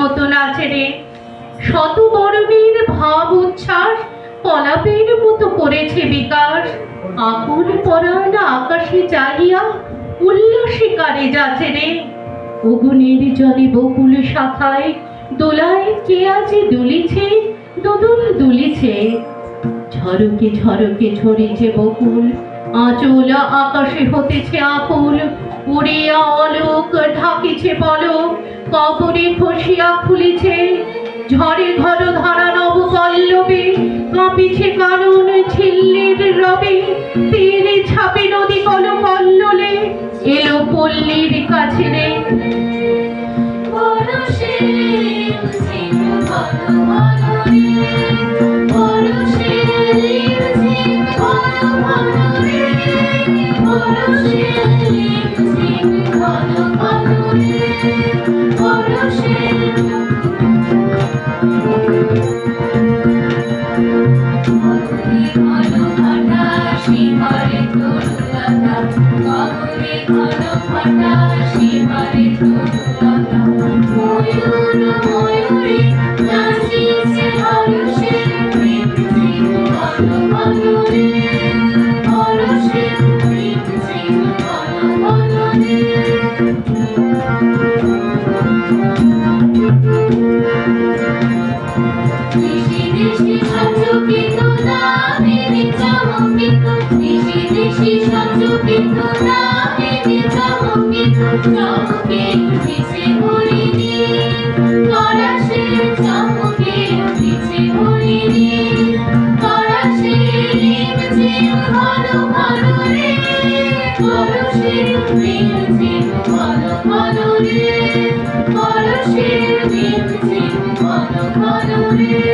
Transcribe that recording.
মতো নাচে রে। শত বরণের ভাব উচ্ছ্বাস পলাপের মতো করেছে বিকাশ। আকুল পরাণ আকাশে চাহিয়া উল্লাসে কারে যাচ্ছে রে। অগুনের জলে বকুল শাখায় দোলায় কে আছে দুলিছে, দোদুল দুলিছে। ঝরকে ঝরকে ঝরিছে বকুল, আঁচল আকাশে হতেছে আকুল। উড়িয়া অলোক ঢাকিছে পলক, কপরে খসিয়া খুলিছে। ঝড়ে ঘর ধারা নব পল্লবে, কাঁপিছে কানন ঝিল্লির রবে। তীরে ছাপে নদী কল কল্লোলে, এলো পল্লীর কাছে রে। Follow